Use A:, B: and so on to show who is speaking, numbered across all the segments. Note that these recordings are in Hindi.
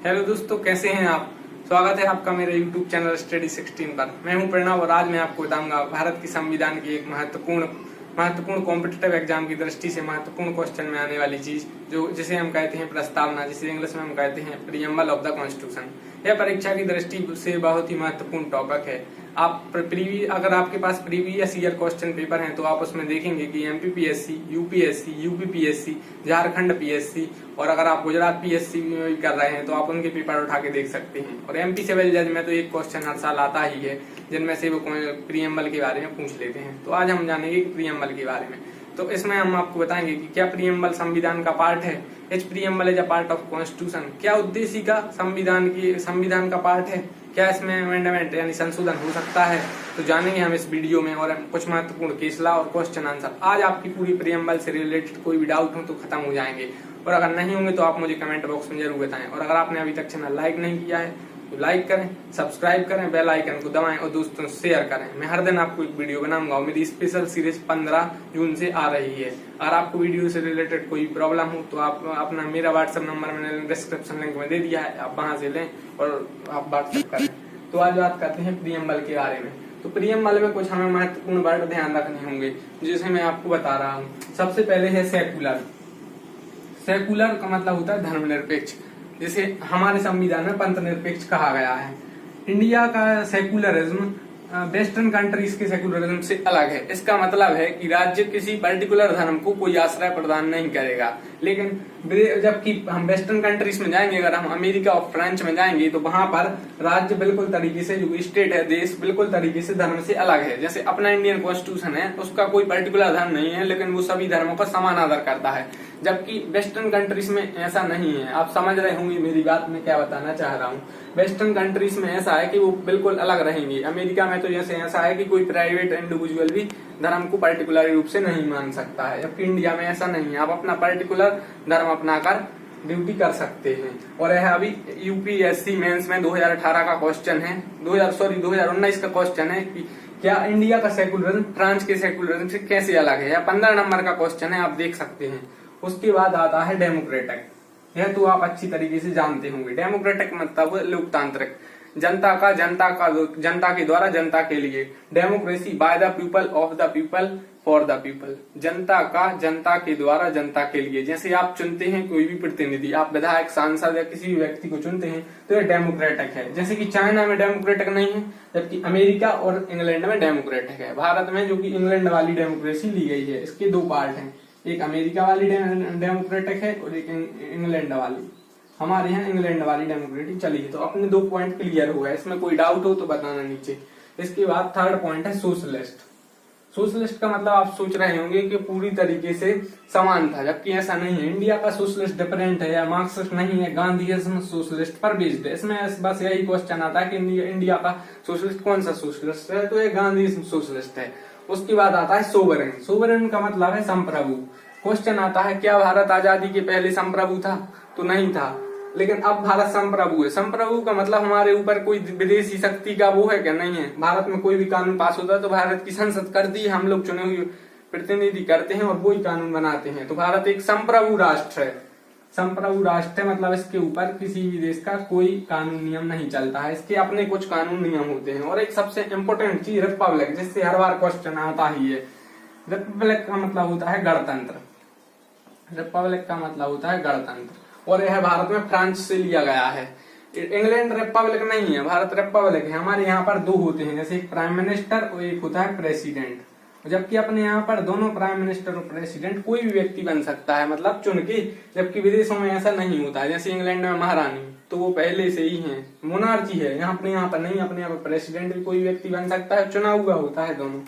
A: हेलो दोस्तों, कैसे हैं आप। स्वागत है आपका मेरे YouTube चैनल स्टडी 16 पर। मैं हूं प्रणव और आज मैं आपको बताऊंगा भारत की संविधान की एक महत्वपूर्ण कॉम्पिटिटिव एग्जाम की दृष्टि से महत्वपूर्ण क्वेश्चन में आने वाली चीज जिसे हम कहते हैं प्रस्तावना, जिसे इंग्लिश में हम कहते हैं प्रीएम्बल ऑफ द कॉन्स्टिट्यूशन। यह परीक्षा की दृष्टि से बहुत ही महत्वपूर्ण टॉपिक है। अगर आपके पास प्रीवियस ईयर क्वेश्चन पेपर हैं तो आप उसमें देखेंगे कि MPPSC, UPSC, UPPSC, Jharkhand PSC और अगर आप गुजरात पीएससी भी कर रहे हैं तो आप उनके पेपर उठा के देख सकते हैं। और एमपी सिविल जज में तो एक क्वेश्चन हर साल आता ही है जिनमें से वो प्रीएम्बल के बारे में पूछ लेते हैं। तो आज हम जानेंगे प्रीएम्बल के बारे में। तो इसमें हम आपको बताएंगे कि क्या प्रीएम्बल संविधान का पार्ट है। H preamble is a part of constitution. क्या उद्देश्य का संविधान का पार्ट है। क्या इसमें अमेंडमेंट यानी संशोधन हो सकता है। तो जानेंगे हम इस वीडियो में और कुछ महत्वपूर्ण केसला और क्वेश्चन आंसर। आज आपकी पूरी प्रीएम्बल से रिलेटेड कोई भी डाउट हो तो खत्म हो जाएंगे और अगर नहीं होंगे तो आप मुझे कमेंट बॉक्स में जरूर बताएं। और अगर आपने अभी तक चैनल लाइक नहीं किया है तो लाइक करें, सब्सक्राइब करें, बेल आइकन को दबाएं और दोस्तों शेयर करें। मैं हर दिन आपको एक वीडियो बनाऊंगा और मेरी स्पेशल सीरीज 15 जून से आ रही है। अगर आपको वीडियो से रिलेटेड कोई प्रॉब्लम हो तो आप अपना मेरा व्हाट्सएप नंबर मैंने डिस्क्रिप्शन लिंक में दे दिया है, आप वहां से लें और आप व्हाट्सएप करें। तो आज बात करते हैं प्रीएम्बल के बारे में। तो प्रीएम्बल में कुछ हमें महत्वपूर्ण वर्ड ध्यान रखने होंगे जिसे मैं आपको बता रहा हूँ। सबसे पहले है सेकुलर। सेकुलर का मतलब होता है धर्मनिरपेक्ष, जिसे हमारे संविधान में पंथ निरपेक्ष कहा गया है। इंडिया का सेकुलरिज्म वेस्टर्न कंट्रीज के सेकुलरिज्म से अलग है। इसका मतलब है कि राज्य किसी पर्टिकुलर धर्म को कोई आश्रय प्रदान नहीं करेगा। लेकिन जबकि हम वेस्टर्न कंट्रीज में जाएंगे, अगर हम अमेरिका और फ्रांस में जाएंगे तो वहां पर राज्य बिल्कुल तरीके से, जो स्टेट है, देश बिल्कुल तरीके से धर्म से अलग है। जैसे अपना इंडियन कॉन्स्टिट्यूशन है, उसका कोई पर्टिकुलर धर्म नहीं है लेकिन वो सभी धर्मों का समान आदर करता है। जबकि वेस्टर्न कंट्रीज में ऐसा नहीं है। आप समझ रहे होंगे मेरी बात में क्या बताना चाह रहा हूँ। वेस्टर्न कंट्रीज में ऐसा है कि वो बिल्कुल अलग रहेंगे। अमेरिका में तो जैसे ऐसा है कि कोई प्राइवेट इंडिविजुअल भी धर्म को पर्टिकुलर रूप से नहीं मान सकता है, जबकि इंडिया में ऐसा नहीं है। आप अपना पर्टिकुलर धर्म अपनाकर ड्यूटी कर सकते हैं। और यह अभी यूपीएससी मेंस में 2018 का क्वेश्चन है, 2019 का क्वेश्चन है कि क्या इंडिया का सेकुलरिज्म फ्रांस के सेकुलरिज्म से कैसे अलग है। यह 15 नंबर का क्वेश्चन है, आप देख सकते हैं। उसके बाद आता है डेमोक्रेटिक। यह तो आप अच्छी तरीके से जानते होंगे। डेमोक्रेटिक मतलब लोकतांत्रिक, जनता के द्वारा जनता के लिए। Democracy by the people, of the people, for the people. जनता के द्वारा जनता के लिए। जैसे आप चुनते हैं कोई भी प्रतिनिधि, आप विधायक, सांसद या किसी भी व्यक्ति को चुनते हैं तो यह डेमोक्रेटिक है। जैसे कि चाइना में डेमोक्रेटिक नहीं है, जबकि अमेरिका और इंग्लैंड में डेमोक्रेटिक है। भारत में जो कि इंग्लैंड वाली डेमोक्रेसी ली गई है, इसके दो पार्ट हैं, एक अमेरिका वाली डेमोक्रेटिक है और एक इंग्लैंड वाली। हमारे यहाँ इंग्लैंड वाली डेमोक्रेटिक चली है। तो अपने 2 पॉइंट क्लियर हो गए। इसमें कोई डाउट हो तो बताना नीचे। इसके बाद थर्ड पॉइंट है सोशलिस्ट। सोशलिस्ट का मतलब आप सोच रहे होंगे कि पूरी तरीके से समान था, जबकि ऐसा नहीं है। इंडिया का सोशलिस्ट डिफरेंट है या मार्क्सिस्ट नहीं है, गांधीइज्म सोशलिस्ट पर बेस्ड है। इसमें बस यही क्वेश्चन आता है कि इंडिया का सोशलिस्ट कौन सा सोशलिस्ट है, तो ये गांधीइज्म सोशलिस्ट है। उसके बाद आता है सोवरेन। सोवरेन का मतलब है संप्रभु। क्वेश्चन आता है क्या भारत आजादी के पहले संप्रभु था, तो नहीं था, लेकिन अब भारत संप्रभु है। संप्रभु का मतलब हमारे ऊपर कोई विदेशी शक्ति का वो है क्या, नहीं है। भारत में कोई भी कानून पास होता है तो भारत की संसद करती है, हम लोग चुने हुए प्रतिनिधि करते हैं और वो ही कानून बनाते हैं। तो भारत एक संप्रभु राष्ट्र है। संप्रभु राष्ट्र है मतलब इसके ऊपर किसी भी देश का कोई कानून नियम नहीं चलता है, इसके अपने कुछ कानून नियम होते हैं। और एक सबसे इम्पोर्टेंट चीज रिपब्लिक, जिससे हर बार क्वेश्चन आता ही है। रिपब्लिक का मतलब होता है गणतंत्र। रिपब्लिक का मतलब होता है गणतंत्र और यह भारत में फ्रांस से लिया गया है। इंग्लैंड रिपब्लिक नहीं है, भारत रिपब्लिक है। हमारे यहाँ पर 2 होते हैं, जैसे एक प्राइम मिनिस्टर और एक होता है प्रेसिडेंट। जबकि अपने यहाँ पर दोनों प्राइम मिनिस्टर और प्रेसिडेंट कोई भी व्यक्ति बन सकता है, मतलब चुन के। जबकि विदेशों में ऐसा नहीं होता है। जैसे इंग्लैंड में महारानी तो वो पहले से ही है, मोनार्ची है। अपने यहाँ पर नहीं, अपने यहाँ पर प्रेसिडेंट भी कोई व्यक्ति बन सकता है, चुना हुआ होता है दोनों।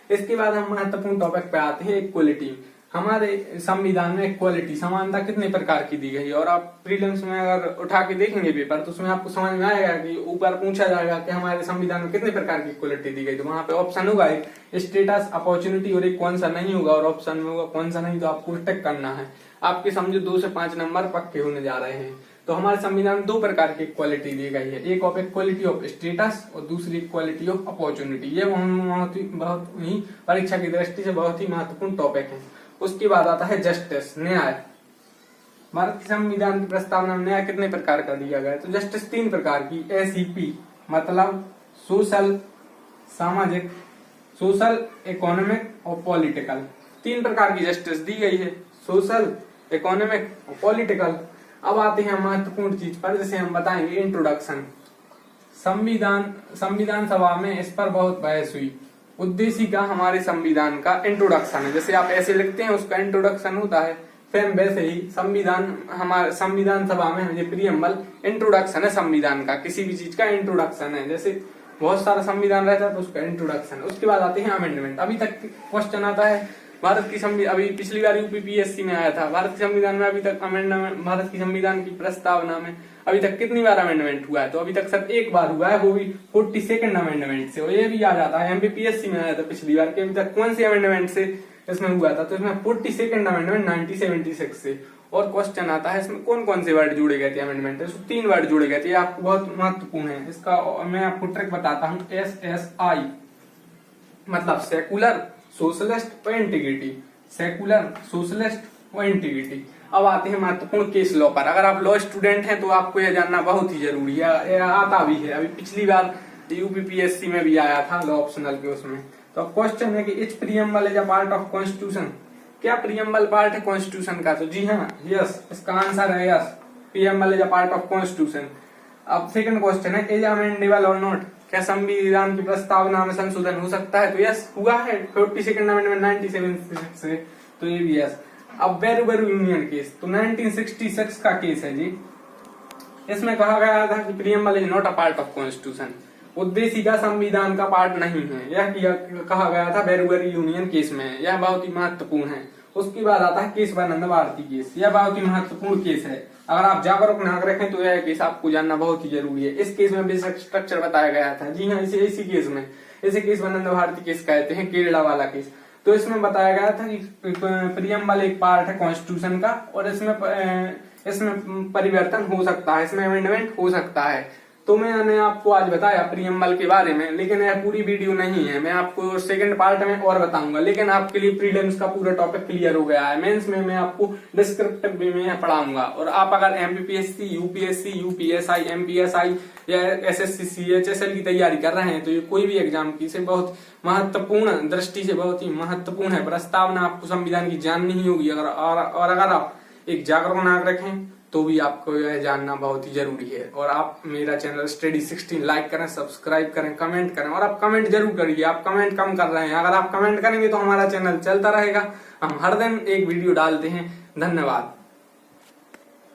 A: इसके बाद हम महत्वपूर्ण टॉपिक पे आते हैं, इक्वलिटी। हमारे संविधान में इक्वलिटी, समानता कितने प्रकार की दी गई है। और आप प्रीलिम्स में अगर उठा के देखेंगे पेपर तो उसमें आपको समझ में आएगा कि ऊपर पूछा जाएगा कि हमारे संविधान में कितने प्रकार की इक्वलिटी दी गई। तो वहां पे ऑप्शन होगा एक स्टेटस, अपॉर्चुनिटी और एक कौन सा नहीं होगा, और ऑप्शन में होगा कौन सा नहीं, तो आपको टिक करना है। आपके समझो 2 से 5 नंबर पक्के होने जा रहे हैं। तो हमारे संविधान में 2 प्रकार की इक्वालिटी दी गई है, एक ऑफ इक्वालिटी ऑफ स्टेटस और दूसरी इक्वालिटी ऑफ अपॉर्चुनिटी। ये बहुत ही परीक्षा की दृष्टि से बहुत ही महत्वपूर्ण टॉपिक है। उसके बाद आता है जस्टिस, न्याय। भारत के संविधान की प्रस्तावना में न्याय कितने प्रकार का दिया गया है? तो जस्टिस 3 प्रकार की, एसईपी मतलब सोशल, सामाजिक, सोशल, इकोनॉमिक और पॉलिटिकल, 3 प्रकार की जस्टिस दी गई है, सोशल, इकोनॉमिक और पॉलिटिकल। अब आते हैं महत्वपूर्ण चीज पर, जैसे हम बताएंगे इंट्रोडक्शन। संविधान सभा में इस पर बहुत बहस हुई। उद्देश्य का हमारे संविधान का इंट्रोडक्शन है, जैसे आप ऐसे लिखते हैं उसका इंट्रोडक्शन होता है, फिर वैसे ही हमारे संविधान सभा में ये प्रीएम्बल इंट्रोडक्शन है संविधान का, किसी भी चीज का इंट्रोडक्शन है। जैसे बहुत सारा संविधान रहता है तो उसका इंट्रोडक्शन। उसके बाद आते हैं अमेंडमेंट। अभी तक क्वेश्चन आता है भारत की संविधान, अभी पिछली बार यूपीपीएससी में आया था, भारत के संविधान में अभी तक अमेंडमेंट, भारत की संविधान की प्रस्तावना में अभी तक कितनी बार अमेंडमेंट हुआ है? तो अभी तक सिर्फ एक बार हुआ है, वो भी 42nd अमेंडमेंट से। और ये भी आ जाता है एमपीपीएससी में आया था पिछली बार के, अभी तक कौन से अमेंडमेंट से इसमें हुआ था? तो इसमें 42nd अमेंडमेंट 1976 से। और क्वेश्चन आता है इसमें कौन कौन से वर्ड जोड़े गए थे अमेंडमेंट? इसमें 3 वर्ड जोड़े गए थे, आपको बहुत महत्वपूर्ण है। इसका मैं आपको ट्रिक बताता हूँ। SSI मतलब सेकुलर, सोशलिस्ट और इंटीग्रिटी, सेकुलर, सोशलिस्ट और इंटीग्रिटी। अब आते हैं महत्वपूर्ण केस लॉ पर। अगर आप लॉ स्टूडेंट हैं तो आपको यह जानना बहुत ही जरूरी है, आता भी है, अभी पिछली बार यूपीपीएससी में भी आया था लॉ ऑप्शनल के उसमें। तो क्वेश्चन है कि etch preamble is a part of constitution, क्या प्रीएम्बल पार्ट है कॉन्स्टिट्यूशन का? तो जी हाँ, यस, इसका आंसर है yes, preamble is a part of constitution. अब सेकंड क्वेश्चन है इज अमेंडेबल और नॉट, क्या संविधान की प्रस्तावना में संशोधन हो सकता है? तो यस, हुआ है 42nd अमेंडमेंट 1976 से, तो ये भी यस। अब बेरू यूनियन केस, तो 1966 का केस है जी। इसमें कहा गया था कि preamble is not a part of constitution, उद्देश्य का संविधान का पार्ट नहीं है, यह कहा गया था बेरू यूनियन केस में। यह बहुत ही महत्वपूर्ण है। उसके बाद आता है केशवानंद भारती केस, यह बहुत ही महत्वपूर्ण केस है। अगर आप जागरूक नागरिक हैं तो यह केस आपको जानना बहुत ही जरूरी है। इस केस में बेसिक स्ट्रक्चर बताया गया था। जी हाँ, इसी केस में, इसे केशवानंद भारती केस कहते हैं, केरला वाला केस। तो इसमें बताया गया था कि प्रीएम्बल एक पार्ट है कॉन्स्टिट्यूशन का, और इसमें परिवर्तन हो सकता है, इसमें अमेंडमेंट हो सकता है। तो मैंने आपको आज बताया प्रीएम्बल के बारे में, लेकिन यह पूरी वीडियो नहीं है, मैं आपको सेकंड पार्ट में और बताऊंगा। लेकिन आपके लिए प्रीलिम्स का पूरा टॉपिक क्लियर हो गया है, मेंस में मैं आपको डिस्क्रिप्टिव में पढ़ाऊंगा। और आप अगर एमपीपीएससी, यूपीएससी, यूपीएसआई, एमपीएसआई या एसएससी, सीएचएसएल की तैयारी कर रहे हैं तो ये कोई भी एग्जाम की से बहुत महत्वपूर्ण दृष्टि से बहुत ही महत्वपूर्ण है। प्रस्तावना आपको संविधान की जाननी ही होगी। और अगर आप एक जागरूक नागरिक हैं तो भी आपको यह जानना बहुत ही जरूरी है। और आप मेरा चैनल स्टडी 16 लाइक करें, सब्सक्राइब करें, कमेंट करें। और आप कमेंट जरूर करिए, आप कमेंट कम कर रहे हैं। अगर आप कमेंट करेंगे तो हमारा चैनल चलता रहेगा, हम हर दिन एक वीडियो डालते हैं। धन्यवाद।